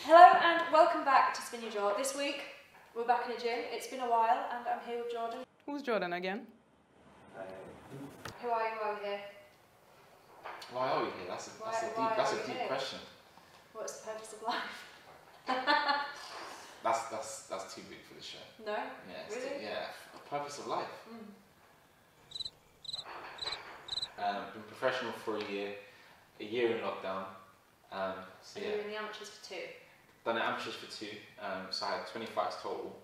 Hello and welcome back to Spin Your Jaw. This week we're back in a gym. It's been a while and I'm here with Jordan. Who's Jordan again? Who are you? Why are we here? Why are we here? That's a deep question. What's the purpose of life? That's too big for the show. No? Yeah. Really? The purpose of life. Been professional for a year in lockdown. So you were in the amateurs for 2? Done the amateurs for 2. So I had 20 fights total.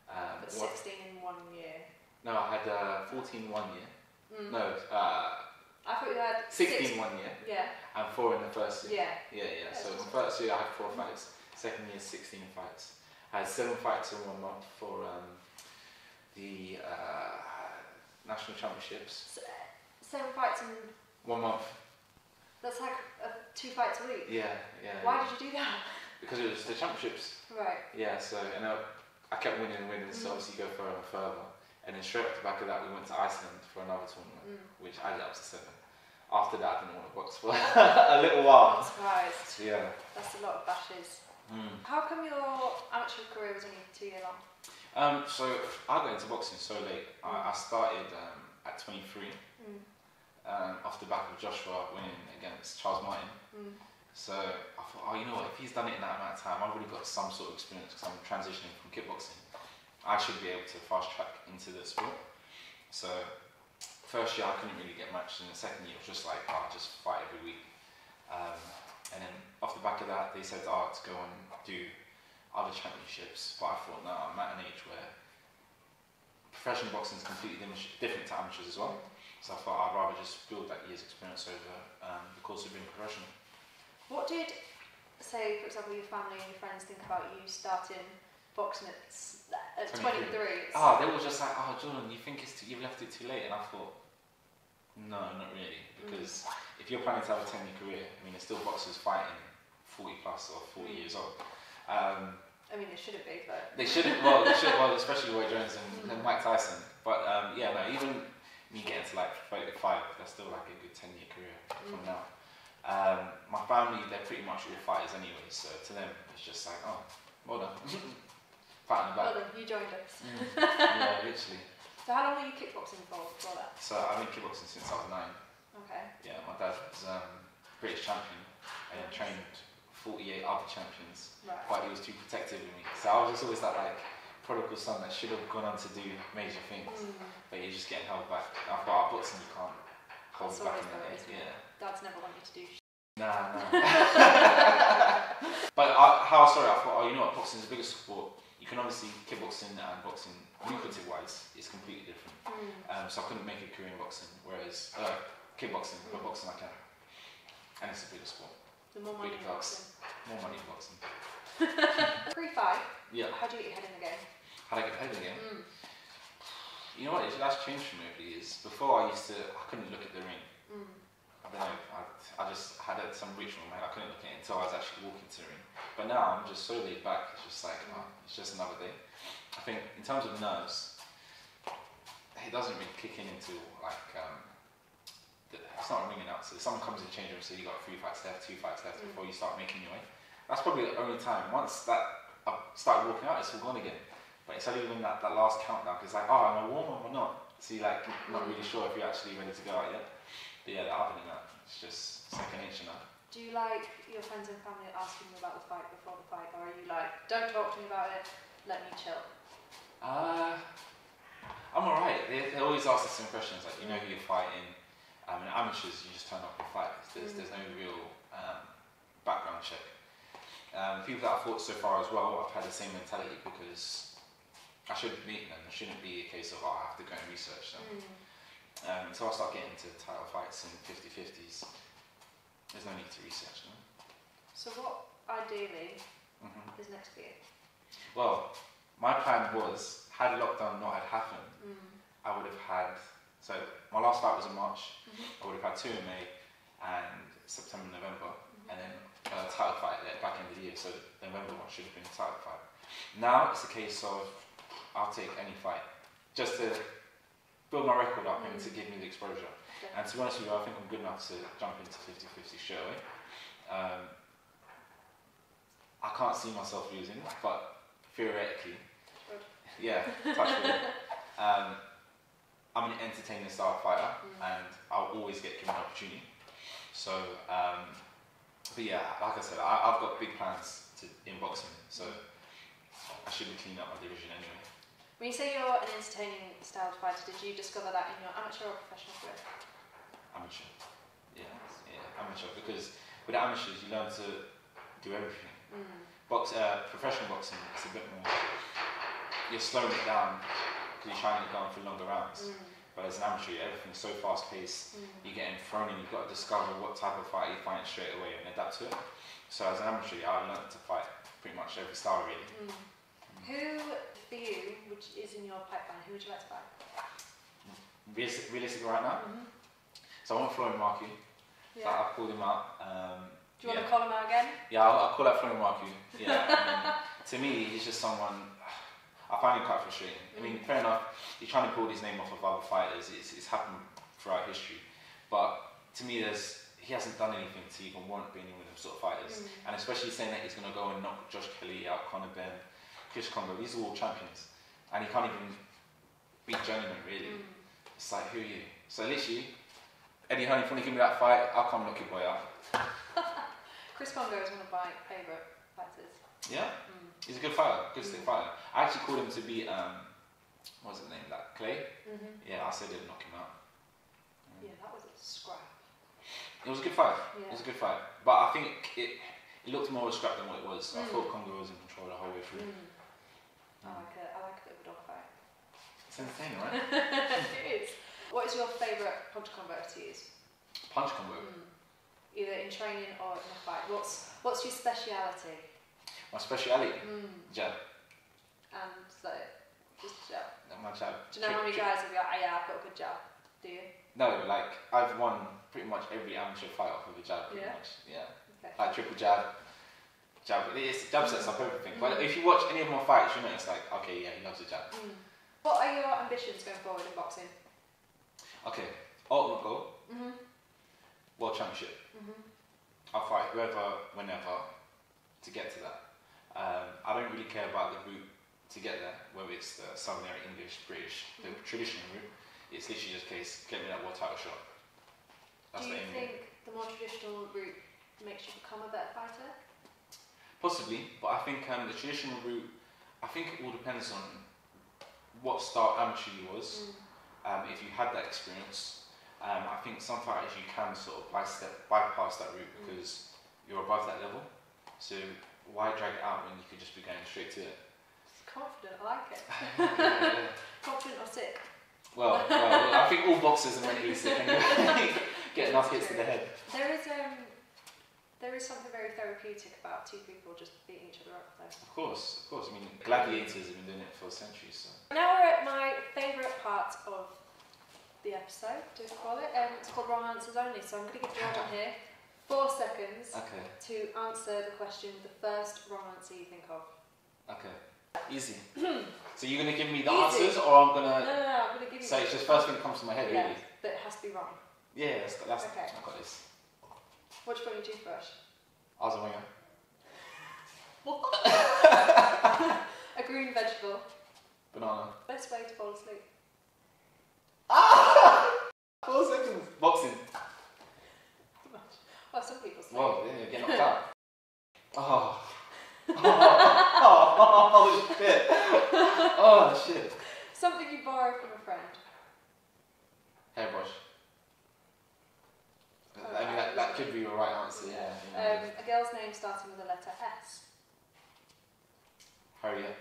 But 16 in 1 year. No, I had 14 1 year. No, I thought you had 16 1 year. Yeah. And 4 in the first year. Yeah. So in the first year I had 4 fights. Second year 16 fights. I had 7 fights in 1 month for the national championships. So, 7 fights in 1 month. That's like 2 fights a week. Yeah. Why did you do that? Because it was the championships. Right. Yeah. So I kept winning, so obviously you go further and further. And then straight off the back of that, we went to Iceland for another tournament, which added up to 7. After that, I didn't want to box for a little while. I'm surprised. Yeah. That's a lot of bashes. How come your amateur career was only 2 years long? So I got into boxing so late. I started at 23. Off the back of Joshua winning against Charles Martin. So I thought, oh, you know what, if he's done it in that amount of time, I've already got some sort of experience because I'm transitioning from kickboxing. I should be able to fast track into the sport. So first year I couldn't really get matched, and the second year it was just like, I'll just fight every week. And then off the back of that, they said to go and do other championships, but I thought, no, I'm at an age where professional boxing is completely different to amateurs as well. So I thought I'd rather just build that year's experience over the course of being professional. What did, say, for example, your family and your friends think about you starting boxing at 23? Oh, they were just like, oh, Jordan, you think you've left it too late? And I thought, no, not really. Because if you're planning to have a 10-year career, I mean, there's still boxers fighting 40 plus or 40 years old. I mean, they shouldn't be, but... They shouldn't, well, especially Roy Jones and Mike Tyson. But yeah, no, even me getting to like 35, that's still like a good 10-year career from now. My family, they're pretty much all fighters anyway, so to them, it's just like, oh, well done. Fighting back. Well done, you joined us. Yeah, literally. So how long were you kickboxing for before that? So I've been kickboxing since I was 9. Okay. Yeah, my dad was British champion and trained 48 other champions, but he was too protective of me. So I was just always that like prodigal son that should have gone on to do major things, but you're just getting held back. I thought, boxing you can't hold back in that age. Yeah. Dad's never want you to do Nah. But I thought, oh, you know what, boxing is the biggest sport. You can obviously kickboxing and boxing, lucrative wise, is completely different. So I couldn't make a career in boxing, whereas kickboxing, but boxing I can. And it's a bigger sport. The more money in boxing. More money in boxing. Pre-fight, yeah. how do you get your head in the game? How do I get paid again? You know what, that's changed for me over the years. Before I couldn't look at the ring. I don't know, I just had some ritual in my head. I couldn't look at it until I was actually walking to the ring. But now I'm just so laid back, it's just like, it's just another day. I think in terms of nerves, it doesn't really kick in until like, it's not ringing out. So if someone comes in the change room and says you got 3 fights left, 2 fights left before you start making your way. That's probably the only time. Once that I start walking out, it's all gone again. But it's only when that last countdown, because it's like, oh, am I warm or am I not? So you're like, not really sure if you're actually ready to go out yet. But yeah, other than that, it's just second nature now. Do you like your friends and family asking you about the fight before the fight, or are you like, don't talk to me about it, let me chill? I'm alright. They always ask the same questions, like, you know who you're fighting. In amateurs, you just turn up and fight. There's no real background check. People that I've fought so far as well, I've had the same mentality because I shouldn't beat them. It shouldn't be a case of, oh, I have to go and research them. Until I start getting into title fights and 50-50s, there's no need to research them. So what, ideally, is next for you? Well, my plan was, had lockdown not had happened, I would have had, so my last fight was in March, I would have had 2 in May and September, November, and then a title fight at the back end of the year, so November one should have been a title fight. Now it's a case of, I'll take any fight, just to build my record up and to give me the exposure. And to be honest with you, I think I'm good enough to jump into 50-50 straight away. I can't see myself losing, but theoretically, Good. yeah, touch wood. I'm an entertaining style fighter, and I'll always get given an opportunity. So, but yeah, like I said, I've got big plans in boxing, so I should be cleaning up my division anyway. When you say you're an entertaining style fighter, did you discover that in your amateur or professional career? Amateur. Yeah, amateur. Because with amateurs, you learn to do everything. Professional boxing, it's a bit more. You're slowing it down because you're trying to go on for longer rounds. But as an amateur, everything's so fast paced. You're getting thrown in. You've got to discover what type of fight you fight straight away and adapt to it. So as an amateur, I learned to fight pretty much every style really. Who, for you, which is in your pipeline, who would you like to fight? Realistic right now? So I want Florian Marku. Yeah. So I've called him out. Do you want to call him out again? Yeah, I'll call out Florian Marku. Yeah. To me, he's just someone, I find him quite frustrating. I mean, fair enough, he's trying to build his name off of other fighters. It's happened throughout history. But to me, he hasn't done anything to even warrant being in with them sort of fighters. And especially saying that he's going to go and knock Josh Kelly out, Conor Benn, Chris Congo, these are all champions. And he can't even beat journeyman, really. It's like, who are you? So literally, Eddie Hearn, if you want to give me that fight, I'll come knock your boy out. Chris Congo is one of my favourite fighters. Yeah? He's a good fighter, good stick fighter. I actually called him to beat, what was his name, Clay? Yeah, I said he'd knock him out. Yeah, that was a scrap. It was a good fight. Yeah. It was a good fight. But I think it looked more of a scrap than what it was. I thought Congo was in control the whole way through. I like a bit of a dog fight. It's entertaining, right? It is. What is your favourite punch combo to use? Punch combo? Either in training or in a fight. What's your speciality? My speciality? Jab. And so, just jab. My jab. Do you know how many guys will be like, yeah, I've got a good jab? Do you? No, like, I've won pretty much every amateur fight off of a jab, pretty much. Yeah. Okay. Like triple jab. Jab sets up everything. But if you watch any of my fights, you know it's like, okay, yeah, he loves a jab. What are your ambitions going forward in boxing? Okay, ultimate goal, world championship. I'll fight whoever, whenever, to get to that. I don't really care about the route to get there, whether it's the Southern English, British, the traditional route. It's literally just a case, get me that world title shot. That's Do you the aim. think the more traditional route makes you become a better fighter? Possibly, but I think the traditional route, I think it all depends on what style amateur you was. If you had that experience, I think some fighters you can sort of bypass that route because you're above that level. So why drag it out when you could just be going straight to it? It's confident, I like it. Confident or sick? Well, I think all boxers are mentally sick anyway. Get enough hits to the head. There is something very therapeutic about two people just beating each other up though. Of course. I mean, gladiators have been doing it for centuries. So. Now we're at my favourite part of the episode, do we call it? It's called Wrong Answers Only, so I'm going to give Dujon here 4 seconds to answer the question with the first wrong answer you think of. Okay. Easy. So you're going to give me the answers, or I'm going to... No, I'm going to give you... So it's just first thing that comes to my head, really? But it has to be wrong. Yeah, that's okay. I've got this. What's your toothbrush? I was a winger. What? A green vegetable. Banana. Best way to fall asleep. 4 seconds. Boxing. Well, some people sleep. Well, yeah, get knocked out. Shit. Oh, shit. Something you borrow from a friend. Hairbrush. I mean, that could be your right answer, yeah. A girl's name starting with the letter S. Harriet.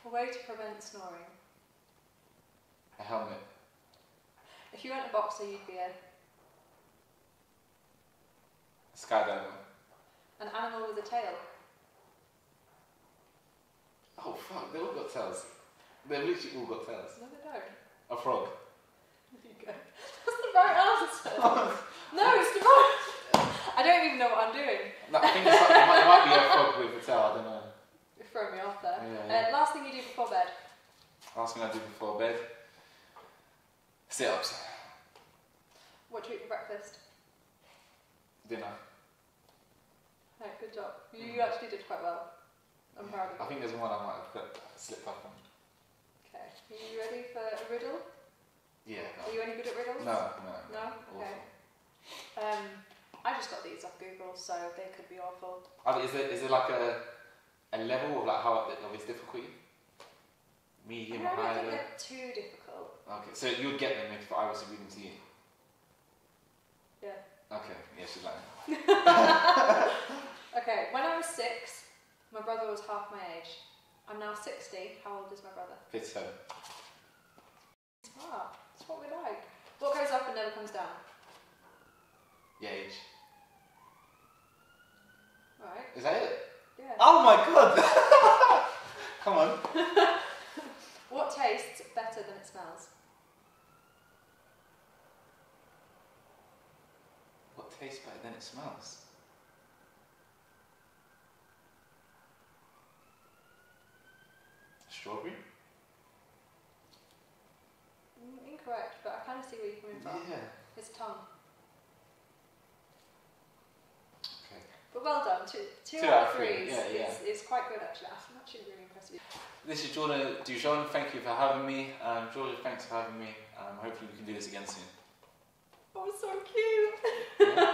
A way to prevent snoring. A helmet. If you weren't a boxer, you'd be a skydiver. An animal with a tail. Oh fuck, they all got tails. They've literally all got tails. No, they don't. A frog. There you go. That's the right answer. No, it's the right. I don't even know what I'm doing. No, I think it might be a frog with a tail, I don't know. You're throwing me off there. Yeah. Last thing you do before bed. Last thing I do before bed. Sit-ups. What do you eat for breakfast? Dinner. Right, good job. You actually did quite well. think there's one I might have slipped up on. Okay. Are you ready for a riddle? Yeah. No. Are you any good at riddles? No. No? Okay. I just got these off Google, so they could be awful. Is there like a level of like how of its difficulty? Medium, high? I don't think they're too difficult. Okay, so you would get them if I was to read them to you? Yeah. Okay, yeah, she's lying. Okay, when I was 6, my brother was half my age. I'm now 60. How old is my brother? 57. Smart. That's what we like. What goes up and never comes down? Yeah, age. Right. Is that it? Yeah. Oh my god! Come on. What tastes better than it smells? What tastes better than it smells? Strawberry? Incorrect, but I kind of see where you're coming from. Yeah. It's tongue. Okay. But well done. Two out of 3. Yeah. It's quite good actually. I'm actually really impressed with you. This is Dujon. Thank you for having me. Georgia, thanks for having me. Hopefully we can do this again soon. Oh, so cute. Yeah.